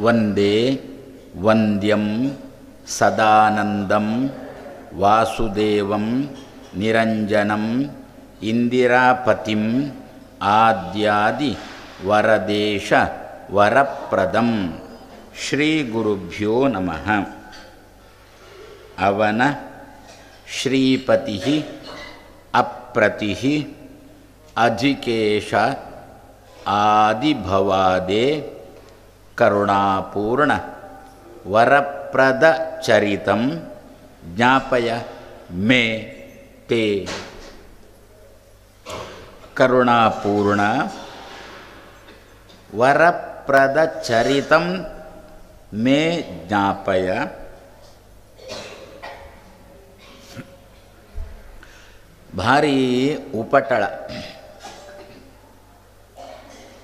ವಂದೇ ವಂದ್ಯಂ ಸದಾನಂದಂ ವಾಸುದೇವಂ ನಿರಂಜನಂ ಇಂದಿರಾಪತಿಂ ಆದ್ಯಾದಿ ವರದೇಶ ವರಪ್ರದಂ ಶ್ರೀ ಗುರುಭ್ಯೋ ನಮಃ. ಅವನ ಶ್ರೀಪತಿ ಅಪ್ರತಿ ಅಧಿಕೇಶ ಆದಿಭವಾದೆ ಕರುಣಾಪೂರ್ಣ ವರಪ್ರದ ಚರಿತಂ ಜ್ಞಾಪಯ ಮೇ ತೇ. ಕರುಣಾಪೂರ್ಣ ವರಪ್ರದ ಚರಿತಂ ಮೇ ಜ್ಞಾಪಯ. ಭಾರೀ ಉಪಟಳ.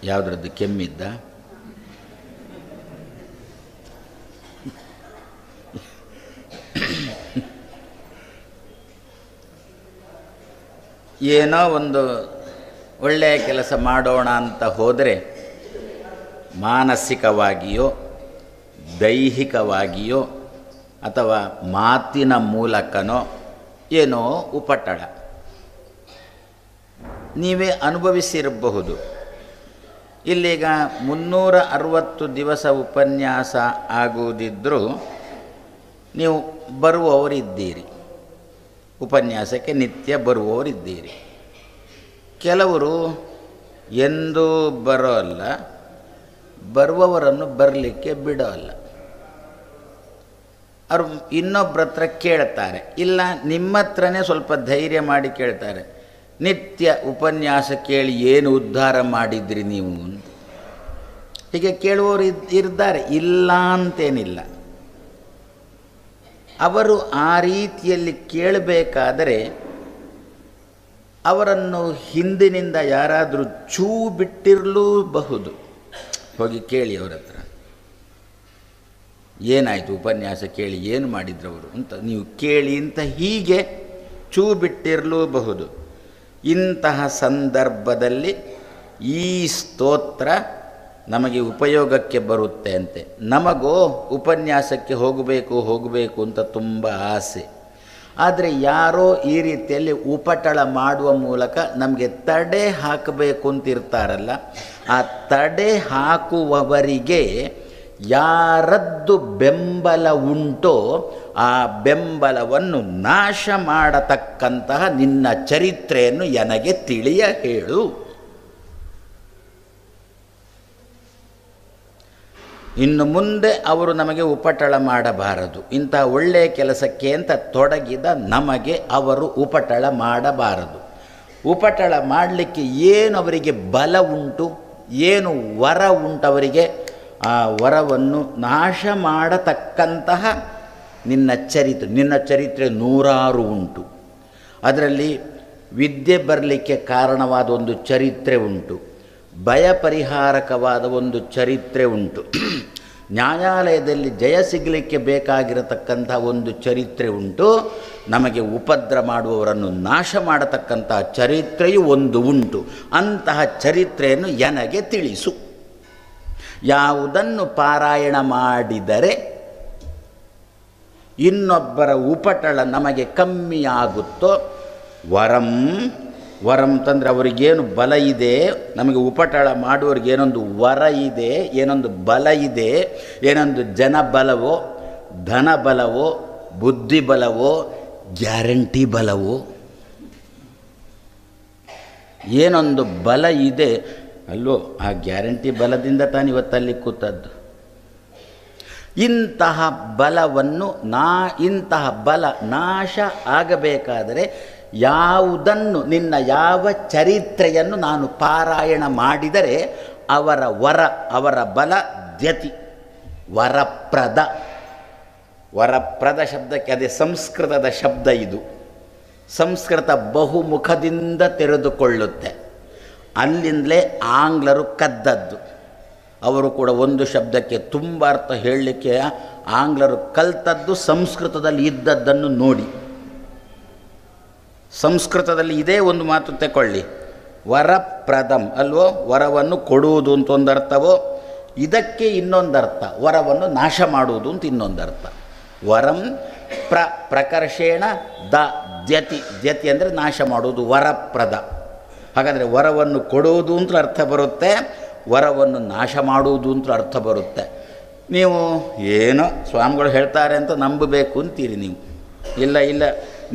ಯಾವುದ್ರದ್ದು? ಕೆಮ್ಮಿದ್ದ? ಏನೋ ಒಂದು ಒಳ್ಳೆಯ ಕೆಲಸ ಮಾಡೋಣ ಅಂತ ಹೋದರೆ ಮಾನಸಿಕವಾಗಿಯೋ ದೈಹಿಕವಾಗಿಯೋ ಅಥವಾ ಮಾತಿನ ಮೂಲಕನೋ ಏನೋ ಉಪಟಳ ನೀವೇ ಅನುಭವಿಸಿರಬಹುದು. ಇಲ್ಲೀಗ 360 ದಿವಸ ಉಪನ್ಯಾಸ ಆಗುವುದಿದ್ದರೂ ನೀವು ಬರುವವರಿದ್ದೀರಿ, ಉಪನ್ಯಾಸಕ್ಕೆ ನಿತ್ಯ ಬರುವವರಿದ್ದೀರಿ. ಕೆಲವರು ಎಂದೂ ಬರೋಲ್ಲ, ಬರುವವರನ್ನು ಬರಲಿಕ್ಕೆ ಬಿಡೋಲ್ಲ. ಅವರು ಇನ್ನೊಬ್ಬರ ಹತ್ರ ಕೇಳ್ತಾರೆ, ಇಲ್ಲ ನಿಮ್ಮ ಹತ್ರನೇ ಸ್ವಲ್ಪ ಧೈರ್ಯ ಮಾಡಿ ಕೇಳ್ತಾರೆ, ನಿತ್ಯ ಉಪನ್ಯಾಸ ಕೇಳಿ ಏನು ಉದ್ಧಾರ ಮಾಡಿದ್ರಿ ನೀವು ಅಂತ. ಹೀಗೆ ಕೇಳುವವರು ಇದ್ದಾರೆ, ಇಲ್ಲ ಅಂತೇನಿಲ್ಲ. ಅವರು ಆ ರೀತಿಯಲ್ಲಿ ಕೇಳಬೇಕಾದರೆ ಅವರನ್ನು ಹಿಂದಿನಿಂದ ಯಾರಾದರೂ ಚೂ ಬಿಟ್ಟಿರಲೂಬಹುದು. ಹೋಗಿ ಕೇಳಿ ಅವರ ಹತ್ರ, ಏನಾಯಿತು ಉಪನ್ಯಾಸ ಕೇಳಿ, ಏನು ಮಾಡಿದ್ರವರು ಅಂತ ನೀವು ಕೇಳಿ ಅಂತ ಹೀಗೆ ಚೂ ಬಿಟ್ಟಿರಲೂಬಹುದು. ಇಂತಹ ಸಂದರ್ಭದಲ್ಲಿ ಈ ಸ್ತೋತ್ರ ನಮಗೆ ಉಪಯೋಗಕ್ಕೆ ಬರುತ್ತೆ ಅಂತೆ. ನಮಗೋ ಉಪನ್ಯಾಸಕ್ಕೆ ಹೋಗಬೇಕು ಅಂತ ತುಂಬ ಆಸೆ. ಆದರೆ ಯಾರೋ ಈ ರೀತಿಯಲ್ಲಿ ಉಪಟಳ ಮಾಡುವ ಮೂಲಕ ನಮಗೆ ತಡೆ ಹಾಕಬೇಕು ಅಂತಿರ್ತಾರಲ್ಲ, ಆ ತಡೆ ಹಾಕುವವರಿಗೆ ಯಾರದ್ದು ಬೆಂಬಲ ಉಂಟೋ ಆ ಬೆಂಬಲವನ್ನು ನಾಶ ಮಾಡತಕ್ಕಂತಹ ನಿನ್ನ ಚರಿತ್ರೆಯನ್ನು ನನಗೆ ತಿಳಿಯ ಹೇಳು. ಇನ್ನು ಮುಂದೆ ಅವರು ನಮಗೆ ಉಪಟಳ ಮಾಡಬಾರದು. ಇಂತಹ ಒಳ್ಳೆಯ ಕೆಲಸಕ್ಕೆ ಅಂತ ತೊಡಗಿದ ನಮಗೆ ಅವರು ಉಪಟಳ ಮಾಡಬಾರದು. ಉಪಟಳ ಮಾಡಲಿಕ್ಕೆ ಏನು ಅವರಿಗೆ ಬಲ ಉಂಟು, ಏನು ವರ ಉಂಟು ಅವರಿಗೆ, ಆ ವರವನ್ನು ನಾಶ ಮಾಡತಕ್ಕಂತಹ ನಿನ್ನ ಚರಿತ್ರೆ 100 ಉಂಟು. ಅದರಲ್ಲಿ ವಿದ್ಯೆ ಬರಲಿಕ್ಕೆ ಕಾರಣವಾದ ಒಂದು ಚರಿತ್ರೆ ಉಂಟು, ಭಯ ಪರಿಹಾರಕವಾದ ಒಂದು ಚರಿತ್ರೆ ಉಂಟು, ನ್ಯಾಯಾಲಯದಲ್ಲಿ ಜಯ ಸಿಗಲಿಕ್ಕೆ ಬೇಕಾಗಿರತಕ್ಕಂಥ ಒಂದು ಚರಿತ್ರೆ ಉಂಟು, ನಮಗೆ ಉಪದ್ರ ಮಾಡುವವರನ್ನು ನಾಶ ಮಾಡತಕ್ಕಂತಹ ಚರಿತ್ರೆಯು ಒಂದು ಉಂಟು. ಅಂತಹ ಚರಿತ್ರೆಯನ್ನು ನನಗೆ ತಿಳಿಸು. ಯಾವುದನ್ನು ಪಾರಾಯಣ ಮಾಡಿದರೆ ಇನ್ನೊಬ್ಬರ ಉಪಟಳ ನಮಗೆ ಕಮ್ಮಿಯಾಗುತ್ತೋ, ವರಂ ತಂದರೆ ಅವರಿಗೇನು ಬಲ ಇದೆ, ನಮಗೆ ಉಪಟಳ ಮಾಡುವವ್ರಿಗೆ ಏನೊಂದು ವರ ಇದೆ, ಏನೊಂದು ಬಲ ಇದೆ, ಏನೊಂದು ಜನಬಲವೋ ಧನಬಲವೋ ಬುದ್ಧಿಬಲವೋ ಗ್ಯಾರಂಟಿ ಬಲವೋ ಏನೊಂದು ಬಲ ಇದೆ ಅಲ್ಲೋ, ಆ ಗ್ಯಾರಂಟಿ ಬಲದಿಂದ ತಾನು ಇವತ್ತಲ್ಲಿ ಕೂತದ್ದು. ಇಂತಹ ಬಲವನ್ನು ಇಂತಹ ಬಲ ನಾಶ ಆಗಬೇಕಾದರೆ ಯಾವುದನ್ನು, ನಿನ್ನ ಯಾವ ಚರಿತ್ರೆಯನ್ನು ನಾನು ಪಾರಾಯಣ ಮಾಡಿದರೆ ಅವರ ಬಲ ದ್ಯತಿ. ವರಪ್ರದ ಶಬ್ದಕ್ಕೆ ಅದೇ ಸಂಸ್ಕೃತದ ಶಬ್ದ. ಇದು ಸಂಸ್ಕೃತ ಬಹುಮುಖದಿಂದ ತೆರೆದುಕೊಳ್ಳುತ್ತೆ. ಅಲ್ಲಿಂದಲೇ ಆಂಗ್ಲರು ಕದ್ದದ್ದು. ಅವರು ಕೂಡ ಒಂದು ಶಬ್ದಕ್ಕೆ ತುಂಬ ಅರ್ಥ ಹೇಳಲಿಕ್ಕೆ ಆಂಗ್ಲರು ಕಲ್ತದ್ದು ಸಂಸ್ಕೃತದಲ್ಲಿ ಇದ್ದದ್ದನ್ನು ನೋಡಿ. ಸಂಸ್ಕೃತದಲ್ಲಿ ಇದೇ ಒಂದು ಮಾತು ತಗೊಳ್ಳಿ, ವರಪ್ರದಂ ಅಲ್ವೋ, ವರವನ್ನು ಕೊಡುವುದು ಅಂತ ಒಂದು ಅರ್ಥವೋ, ಇದಕ್ಕೆ ಇನ್ನೊಂದರ್ಥ, ವರವನ್ನು ನಾಶ ಮಾಡುವುದು ಅಂತ ಇನ್ನೊಂದರ್ಥ. ವರಂ ಪ್ರಕರ್ಷೇಣ ದ್ಯತಿ, ದ್ಯತಿ ಅಂದರೆ ನಾಶ ಮಾಡುವುದು, ವರಪ್ರದ. ಹಾಗಾದರೆ ವರವನ್ನು ಕೊಡುವುದು ಅಂತ ಅರ್ಥ ಬರುತ್ತೆ, ವರವನ್ನು ನಾಶ ಮಾಡುವುದು ಅಂತ ಅರ್ಥ ಬರುತ್ತೆ. ನೀವು ಏನೋ ಸ್ವಾಮಿಗಳು ಹೇಳ್ತಾರೆ ಅಂತ ನಂಬಬೇಕು ಅಂತೀರಿ ನೀವು. ಇಲ್ಲ ಇಲ್ಲ,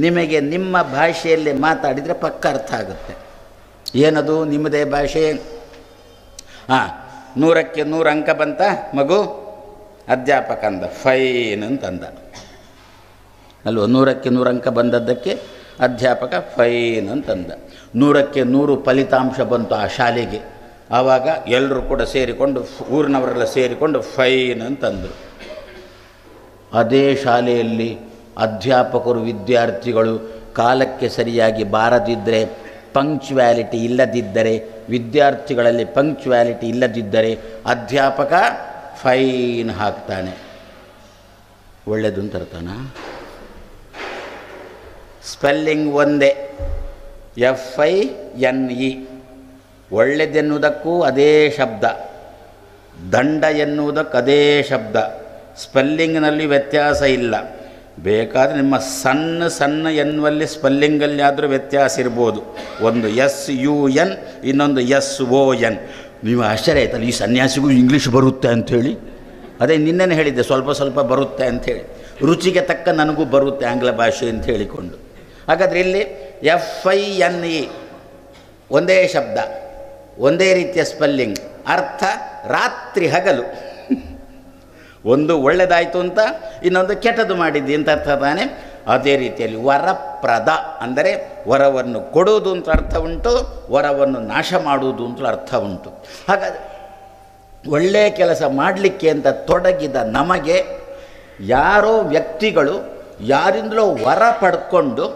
ನಿಮಗೆ ನಿಮ್ಮ ಭಾಷೆಯಲ್ಲಿ ಮಾತಾಡಿದರೆ ಪಕ್ಕ ಅರ್ಥ ಆಗುತ್ತೆ. ಏನದು ನಿಮ್ಮದೇ ಭಾಷೆ? 100ಕ್ಕೆ 100 ಅಂಕ ಬಂತ ಮಗು, ಅಧ್ಯಾಪಕ ಅಂದ ಫೈನ್ ಅಂತಂದ ಅಲ್ವ. 100ಕ್ಕೆ 100 ಅಂಕ ಬಂದದ್ದಕ್ಕೆ ಅಧ್ಯಾಪಕ ಫೈನ್ ಅಂತಂದ. 100ಕ್ಕೆ 100 ಫಲಿತಾಂಶ ಬಂತು ಆ ಶಾಲೆಗೆ. ಆವಾಗ ಎಲ್ಲರೂ ಕೂಡ ಸೇರಿಕೊಂಡು, ಊರಿನವರೆಲ್ಲ ಸೇರಿಕೊಂಡು ಫೈನ್ ಅಂತಂದರು. ಅದೇ ಶಾಲೆಯಲ್ಲಿ ಅಧ್ಯಾಪಕರು ವಿದ್ಯಾರ್ಥಿಗಳು ಕಾಲಕ್ಕೆ ಸರಿಯಾಗಿ ಬಾರದಿದ್ದರೆ, ಪಂಕ್ಚುವ್ಯಾಲಿಟಿ ಇಲ್ಲದಿದ್ದರೆ, ವಿದ್ಯಾರ್ಥಿಗಳಲ್ಲಿ ಪಂಕ್ಚುವ್ಯಾಲಿಟಿ ಇಲ್ಲದಿದ್ದರೆ ಅಧ್ಯಾಪಕ ಫೈನ್ ಹಾಕ್ತಾನೆ. ಒಳ್ಳೆಯದು ಅಂತ ಅರ್ಥನಾ? ಸ್ಪೆಲ್ಲಿಂಗ್ ಒಂದೇ, FINE. ಒಳ್ಳೆದೆನ್ನುವುದಕ್ಕೂ ಅದೇ ಶಬ್ದ, ದಂಡ ಎನ್ನುವುದಕ್ಕೆ ಅದೇ ಶಬ್ದ, ಸ್ಪೆಲ್ಲಿಂಗ್ನಲ್ಲಿ ವ್ಯತ್ಯಾಸ ಇಲ್ಲ. ಬೇಕಾದರೆ ನಿಮ್ಮ ಸಣ್ಣ ಸಣ್ಣ ಎನ್ನುವಲ್ಲಿ ಸ್ಪೆಲ್ಲಿಂಗಲ್ಲಿ ಆದರೂ ವ್ಯತ್ಯಾಸ ಇರ್ಬೋದು. ಒಂದು SUN, ಇನ್ನೊಂದು SON. ನೀವು ಆಶ್ಚರ್ಯ ಆಯ್ತಲ್ಲ, ಈ ಸನ್ಯಾಸಿಗೂ ಇಂಗ್ಲೀಷ್ ಬರುತ್ತೆ ಅಂಥೇಳಿ. ಅದೇ ನಿನ್ನೆ ಹೇಳಿದ್ದೆ, ಸ್ವಲ್ಪ ಸ್ವಲ್ಪ ಬರುತ್ತೆ ಅಂಥೇಳಿ. ರುಚಿಗೆ ತಕ್ಕ ನನಗೂ ಬರುತ್ತೆ ಆಂಗ್ಲ ಭಾಷೆ ಅಂತ ಹೇಳಿಕೊಂಡು. ಹಾಗಾದರೆ ಇಲ್ಲಿ FINE ಒಂದೇ ಶಬ್ದ, ಒಂದೇ ರೀತಿಯ ಸ್ಪೆಲ್ಲಿಂಗ್, ಅರ್ಥ ರಾತ್ರಿ ಹಗಲು. ಒಂದು ಒಳ್ಳೆಯದಾಯಿತು ಅಂತ, ಇನ್ನೊಂದು ಕೆಟ್ಟದ್ದು ಮಾಡಿದ್ದಿ ಅಂತ ಅರ್ಥ ತಾನೆ. ಅದೇ ರೀತಿಯಲ್ಲಿ ವರಪ್ರದ ಅಂದರೆ ವರವನ್ನು ಕೊಡುವುದು ಅಂತ ಅರ್ಥ ಉಂಟು, ವರವನ್ನು ನಾಶ ಮಾಡುವುದು ಅಂತ ಅರ್ಥ ಉಂಟು. ಹಾಗಾದರೆ ಒಳ್ಳೆಯ ಕೆಲಸ ಮಾಡಲಿಕ್ಕೆ ಅಂತ ತೊಡಗಿದ ನಮಗೆ ಯಾರೋ ವ್ಯಕ್ತಿಗಳು ಯಾರಿಂದಲೋ ವರ ಪಡ್ಕೊಂಡು,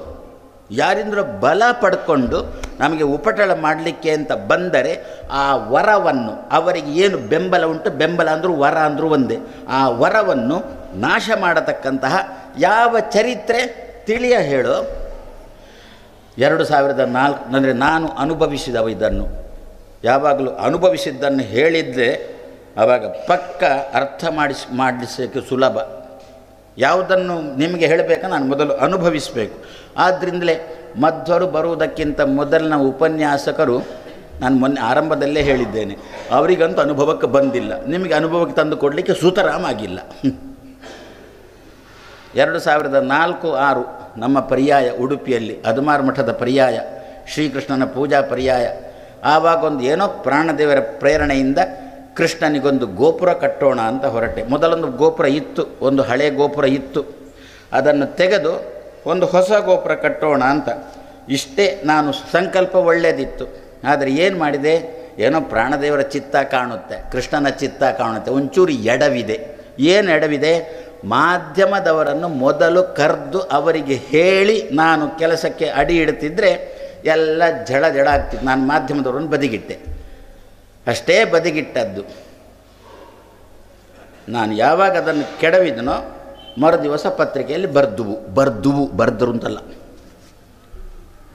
ಯಾರಿಂದಲೋ ಬಲ ಪಡ್ಕೊಂಡು ನಮಗೆ ಉಪಟಳ ಮಾಡಲಿಕ್ಕೆ ಅಂತ ಬಂದರೆ, ಆ ವರವನ್ನು, ಅವರಿಗೆ ಏನು ಬೆಂಬಲ ಉಂಟು, ಬೆಂಬಲ ಅಂದರೂ ವರ ಅಂದರೂ ಒಂದೇ, ಆ ವರವನ್ನು ನಾಶ ಮಾಡತಕ್ಕಂತಹ ಯಾವ ಚರಿತ್ರೆ ತಿಳಿಯ ಹೇಳು. 2004 ಅಂದರೆ ನಾನು ಅನುಭವಿಸಿದವ, ಇದನ್ನು ಯಾವಾಗಲೂ ಅನುಭವಿಸಿದ್ದನ್ನು ಹೇಳಿದರೆ ಆವಾಗ ಪಕ್ಕ ಅರ್ಥ ಮಾಡಿಸೋಕ್ಕೆ ಸುಲಭ. ಯಾವುದನ್ನು ನಿಮಗೆ ಹೇಳಬೇಕಾ ನಾನು ಮೊದಲು ಅನುಭವಿಸಬೇಕು. ಆದ್ದರಿಂದಲೇ ಮಧ್ವರು ಬರುವುದಕ್ಕಿಂತ ಮೊದಲಿನ ಉಪನ್ಯಾಸಕರು, ನಾನು ಮೊನ್ನೆ ಆರಂಭದಲ್ಲೇ ಹೇಳಿದ್ದೇನೆ, ಅವರಿಗಂತೂ ಅನುಭವಕ್ಕೆ ಬಂದಿಲ್ಲ, ನಿಮಗೆ ಅನುಭವಕ್ಕೆ ತಂದು ಕೊಡಲಿಕ್ಕೆ ಸುತರಾಮ್ ಆಗಿಲ್ಲ. 2004-06 ನಮ್ಮ ಪರ್ಯಾಯ ಉಡುಪಿಯಲ್ಲಿ ಅದಮಾರು ಮಠದ ಪರ್ಯಾಯ, ಶ್ರೀಕೃಷ್ಣನ ಪೂಜಾ ಪರ್ಯಾಯ. ಆವಾಗೊಂದು ಏನೋ ಪ್ರಾಣದೇವರ ಪ್ರೇರಣೆಯಿಂದ ಕೃಷ್ಣನಿಗೊಂದು ಗೋಪುರ ಕಟ್ಟೋಣ ಅಂತ ಹೊರಟೆ. ಮೊದಲೊಂದು ಗೋಪುರ ಇತ್ತು, ಒಂದು ಹಳೆ ಗೋಪುರ ಇತ್ತು, ಅದನ್ನು ತೆಗೆದು ಒಂದು ಹೊಸ ಗೋಪುರ ಕಟ್ಟೋಣ ಅಂತ. ಇಷ್ಟೇ ನಾನು ಸಂಕಲ್ಪ, ಒಳ್ಳೆಯದಿತ್ತು. ಆದರೆ ಏನು ಮಾಡಿದೆ, ಏನೋ ಪ್ರಾಣದೇವರ ಚಿತ್ತ ಕಾಣುತ್ತೆ, ಕೃಷ್ಣನ ಚಿತ್ತ ಕಾಣುತ್ತೆ, ಒಂಚೂರು ಎಡವಿದೆ. ಏನು ಎಡವಿದೆ? ಮಾಧ್ಯಮದವರನ್ನು ಮೊದಲು ಕರೆದು ಅವರಿಗೆ ಹೇಳಿ ನಾನು ಕೆಲಸಕ್ಕೆ ಅಡಿ ಇಡ್ತಿದ್ರೆ ಎಲ್ಲ ಜಡ ಆಗ್ತಿತ್ತು. ನಾನು ಮಾಧ್ಯಮದವರನ್ನು ಬದಿಗಿಟ್ಟೆ, ಅಷ್ಟೇ ಬದಿಗಿಟ್ಟದ್ದು. ನಾನು ಯಾವಾಗ ಅದನ್ನು ಕೆಡವಿದನೋ ಮರುದಿವಸ ಪತ್ರಿಕೆಯಲ್ಲಿ ಬರ್ದುವು ಅಂತಲ್ಲ,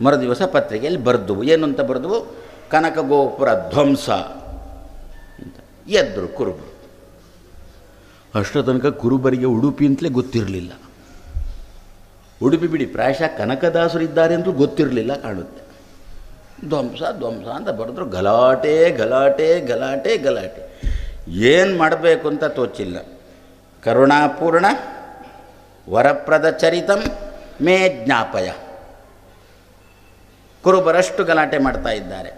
ಮರುದಿವಸ ಪತ್ರಿಕೆಯಲ್ಲಿ ಬರ್ದುವು. ಏನು ಅಂತ ಬರ್ದುವು? ಕನಕ ಗೋಪುರ ಧ್ವಂಸ ಅಂತ. ಎದ್ರು ಕುರುಬರು. ಅಷ್ಟೋ ತನಕ ಕುರುಬರಿಗೆ ಉಡುಪಿ ಅಂತಲೇ ಗೊತ್ತಿರಲಿಲ್ಲ. ಉಡುಪಿ ಬಿಡಿ, ಪ್ರಾಯಶಃ ಕನಕದಾಸರಿದ್ದಾರೆ ಅಂತೂ ಗೊತ್ತಿರಲಿಲ್ಲ ಕಾಣುತ್ತೆ. ಧ್ವಂಸ ಅಂತ ಬರೆದ್ರು. ಗಲಾಟೆ. ಏನು ಮಾಡಬೇಕು ಅಂತ ತೋಚಿಲ್ಲ. ಕರುಣಾಪೂರ್ಣ ವರಪ್ರದ ಚರಿತಂ ಮೇ ಜ್ಞಾಪಯ. ಕುರುಬರಷ್ಟು ಗಲಾಟೆ ಮಾಡ್ತಾ ಇದ್ದಾರೆ.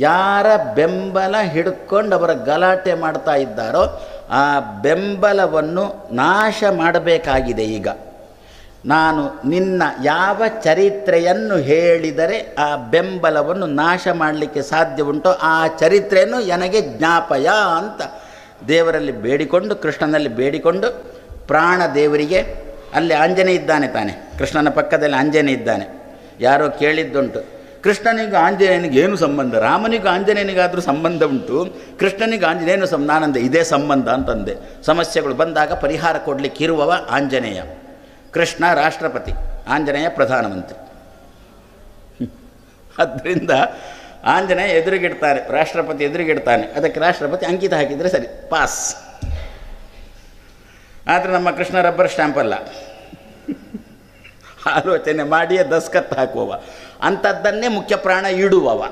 ಯಾರ ಬೆಂಬಲ ಹಿಡ್ಕೊಂಡು ಅವರ ಗಲಾಟೆ ಮಾಡ್ತಾ ಇದ್ದಾರೋ ಆ ಬೆಂಬಲವನ್ನು ನಾಶ ಮಾಡಬೇಕಾಗಿದೆ. ಈಗ ನಾನು ನಿನ್ನ ಯಾವ ಚರಿತ್ರೆಯನ್ನು ಹೇಳಿದರೆ ಆ ಬೆಂಬಲವನ್ನು ನಾಶ ಮಾಡಲಿಕ್ಕೆ ಸಾಧ್ಯ ಉಂಟೋ ಆ ಚರಿತ್ರೆಯನ್ನು ನನಗೆ ಜ್ಞಾಪಯ ಅಂತ ದೇವರಲ್ಲಿ ಬೇಡಿಕೊಂಡು, ಕೃಷ್ಣನಲ್ಲಿ ಬೇಡಿಕೊಂಡು, ಪ್ರಾಣ ದೇವರಿಗೆ ಅಲ್ಲಿ ಆಂಜನೇಯ ಇದ್ದಾನೆ ತಾನೆ, ಕೃಷ್ಣನ ಪಕ್ಕದಲ್ಲಿ ಆಂಜನೇಯ ಇದ್ದಾನೆ. ಯಾರೋ ಕೇಳಿದ್ದುಂಟು, ಕೃಷ್ಣನಿಗೆ ಆಂಜನೇಯನಿಗೆ ಏನು ಸಂಬಂಧ? ರಾಮನಿಗೂ ಆಂಜನೇಯನಿಗಾದರೂ ಸಂಬಂಧ ಉಂಟು, ಕೃಷ್ಣನಿಗೆ ಆಂಜನೇಯನ ನಾನಂದೆ ಇದೇ ಸಂಬಂಧ ಅಂತಂದೆ. ಸಮಸ್ಯೆಗಳು ಬಂದಾಗ ಪರಿಹಾರ ಕೊಡಲಿಕ್ಕೆ ಇರುವವ ಆಂಜನೇಯ. ಕೃಷ್ಣ ರಾಷ್ಟ್ರಪತಿ, ಆಂಜನೇಯ ಪ್ರಧಾನಮಂತ್ರಿ. ಆದ್ದರಿಂದ ಆಂಜನೇಯ ಎದುರಿಗಿಡ್ತಾನೆ, ರಾಷ್ಟ್ರಪತಿ ಎದುರಿಗಿಡ್ತಾನೆ, ಅದಕ್ಕೆ ರಾಷ್ಟ್ರಪತಿ ಅಂಕಿತ ಹಾಕಿದರೆ ಸರಿ, ಪಾಸ್. ಆದರೆ ನಮ್ಮ ಕೃಷ್ಣ ರಬ್ಬರ್ ಸ್ಟ್ಯಾಂಪ್ ಅಲ್ಲ, ಆಲೋಚನೆ ಮಾಡಿಯೇ ದಸ್ಕತ್ ಹಾಕುವವ, ಅಂಥದ್ದನ್ನೇ ಮುಖ್ಯ ಪ್ರಾಣ ಇಡುವವ.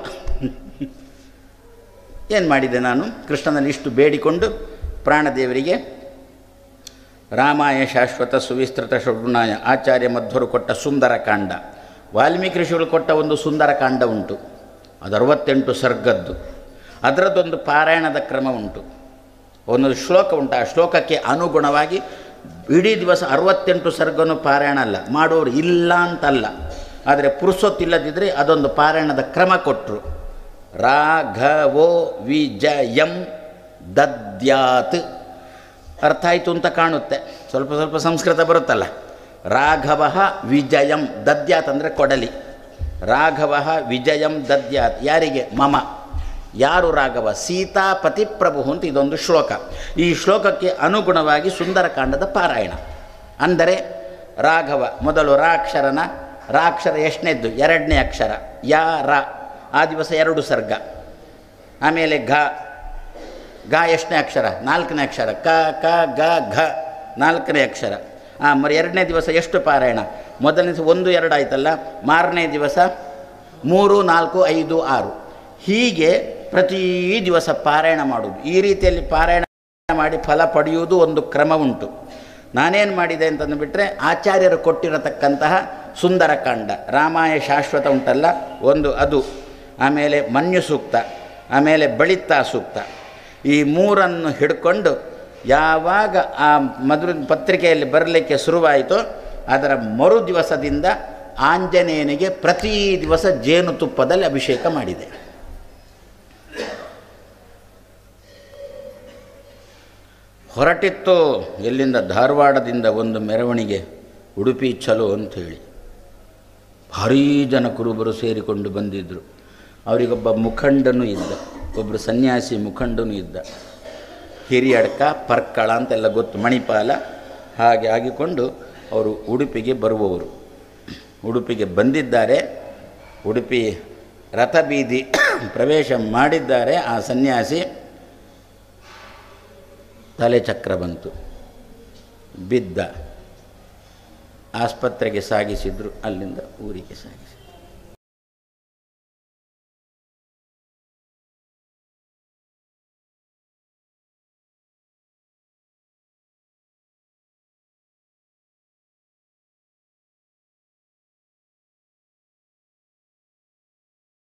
ಏನು ಮಾಡಿದೆ ನಾನು? ಕೃಷ್ಣನಲ್ಲಿ ಇಷ್ಟು ಬೇಡಿಕೊಂಡು ಪ್ರಾಣದೇವರಿಗೆ ರಾಮಾಯ ಶಾಶ್ವತ ಸುವಿಸ್ತೃತ ಷಡ್ಗುಣಾಯ ಆಚಾರ್ಯ ಮಧ್ವರು ಕೊಟ್ಟ ಸುಂದರಕಾಂಡ, ವಾಲ್ಮೀಕಿ ಋಷಿಗಳು ಕೊಟ್ಟ ಒಂದು ಸುಂದರಕಾಂಡ ಉಂಟು, ಅದು 68 ಸರ್ಗದ್ದು. ಅದರದ್ದೊಂದು ಪಾರಾಯಣದ ಕ್ರಮ ಉಂಟು, ಒಂದೊಂದು ಶ್ಲೋಕ ಉಂಟು. ಆ ಶ್ಲೋಕಕ್ಕೆ ಅನುಗುಣವಾಗಿ ಇಡೀ ದಿವಸ 68 ಸರ್ಗನೂ ಪಾರಾಯಣ ಅಲ್ಲ, ಮಾಡೋರು ಇಲ್ಲ ಅಂತಲ್ಲ, ಆದರೆ ಪುರುಸೊತ್ತಿಲ್ಲದಿದ್ದರೆ ಅದೊಂದು ಪಾರಾಯಣದ ಕ್ರಮ ಕೊಟ್ಟರು. ರಾಘವೋ ವಿಜಯಂ ದದ್ಯಾತ್, ಅರ್ಥ ಆಯಿತು ಅಂತ ಕಾಣುತ್ತೆ, ಸ್ವಲ್ಪ ಸ್ವಲ್ಪ ಸಂಸ್ಕೃತ ಬರುತ್ತಲ್ಲ. ರಾಘವ ವಿಜಯಂ ದದ್ಯಾತ್ ಅಂದರೆ ಕೊಡಲಿ. ರಾಘವ ವಿಜಯಂ ದದ್ಯಾತ್ ಯಾರಿಗೆ? ಮಮ. ಯಾರು ರಾಘವ? ಸೀತಾಪತಿ ಪ್ರಭು ಅಂತ ಇದೊಂದು ಶ್ಲೋಕ. ಈ ಶ್ಲೋಕಕ್ಕೆ ಅನುಗುಣವಾಗಿ ಸುಂದರಕಾಂಡದ ಪಾರಾಯಣ. ಅಂದರೆ ರಾಘವ ಮೊದಲು ರಾಕ್ಷರನ, ರಾಕ್ಷರ ಎಷ್ಟನೇದ್ದು? 2ನೇ ಅಕ್ಷರ, ಯಾ ರ, ಆ ದಿವಸ 2 ಸರ್ಗ. ಆಮೇಲೆ ಘ, ಗ ಎಷ್ಟನೇ ಅಕ್ಷರ? 4ನೇ ಅಕ್ಷರ, ಕ ಕ ಗ ಘ 4ನೇ ಅಕ್ಷರ. మరి 2ನೇ ದಿವಸ ಎಷ್ಟು ಪಾರಾಯಣ? ಮೊದಲನೇ ದಿವಸ 1 2 ಆಯ್ತಲ್ಲ, ಮಾರನೇ ದಿವಸ 3 4 5 6, ಹೀಗೆ ಪ್ರತಿ ದಿವಸ ಪಾರಾಯಣ ಮಾಡುವುದು. ಈ ರೀತಿಯಲ್ಲಿ ಪಾರಾಯಣ ಮಾಡಿ ಫಲ ಪಡೆಯುವುದು ಒಂದು ಕ್ರಮ ಉಂಟು. ನಾನೇನು ಮಾಡಿದೆ ಅಂತಂದುಬಿಟ್ರೆ, ಆಚಾರ್ಯರು ಕೊಟ್ಟಿರತಕ್ಕಂತಹ ಸುಂದರಕಾಂಡ, ರಾಮಾಯ ಶಾಶ್ವತ ಉಂಟಲ್ಲ ಒಂದು ಅದು, ಆಮೇಲೆ ಮನ್ಯು ಸೂಕ್ತ, ಆಮೇಲೆ ಬಳಿತಾ ಸೂಕ್ತ, ಈ 3 ಹಿಡ್ಕೊಂಡು ಯಾವಾಗ ಆ ಮಧುರ ಪತ್ರಿಕೆಯಲ್ಲಿ ಬರಲಿಕ್ಕೆ ಶುರುವಾಯಿತೋ ಅದರ ಮರು ದಿವಸದಿಂದ ಆಂಜನೇಯನಿಗೆ ಪ್ರತಿ ದಿವಸ ಜೇನುತುಪ್ಪದಲ್ಲಿ ಅಭಿಷೇಕ ಮಾಡಿದೆ. ಹೊರಟಿತ್ತು ಎಲ್ಲಿಂದ? ಧಾರವಾಡದಿಂದ ಒಂದು ಮೆರವಣಿಗೆ, ಉಡುಪಿ ಚಲೋ ಅಂಥೇಳಿ ಭಾರೀ ಜನ ಕುರುಬರು ಸೇರಿಕೊಂಡು ಬಂದಿದ್ದರು. ಅವರಿಗೊಬ್ಬ ಮುಖಂಡನೂ ಇದ್ದ, ಒಬ್ಬರು ಸನ್ಯಾಸಿ ಮುಖಂಡನೂ ಇದ್ದ. ಹಿರಿಯಡ್ಕ ಪರ್ಕಳ ಅಂತೆಲ್ಲ ಗೊತ್ತು, ಮಣಿಪಾಲ ಹಾಗೆ ಆಗಿಕೊಂಡು ಅವರು ಉಡುಪಿಗೆ ಬರುವವರು. ಉಡುಪಿಗೆ ಬಂದಿದ್ದಾರೆ, ಉಡುಪಿ ರಥಬೀದಿ ಪ್ರವೇಶ ಮಾಡಿದ್ದಾರೆ. ಆ ಸನ್ಯಾಸಿ ತಲೆ ಚಕ್ರ ಬಂತು, ಬಿದ್ದ, ಆಸ್ಪತ್ರೆಗೆ ಸಾಗಿಸಿದ್ರು, ಅಲ್ಲಿಂದ ಊರಿಗೆ ಸಾಗಿಸಿದ್ರು.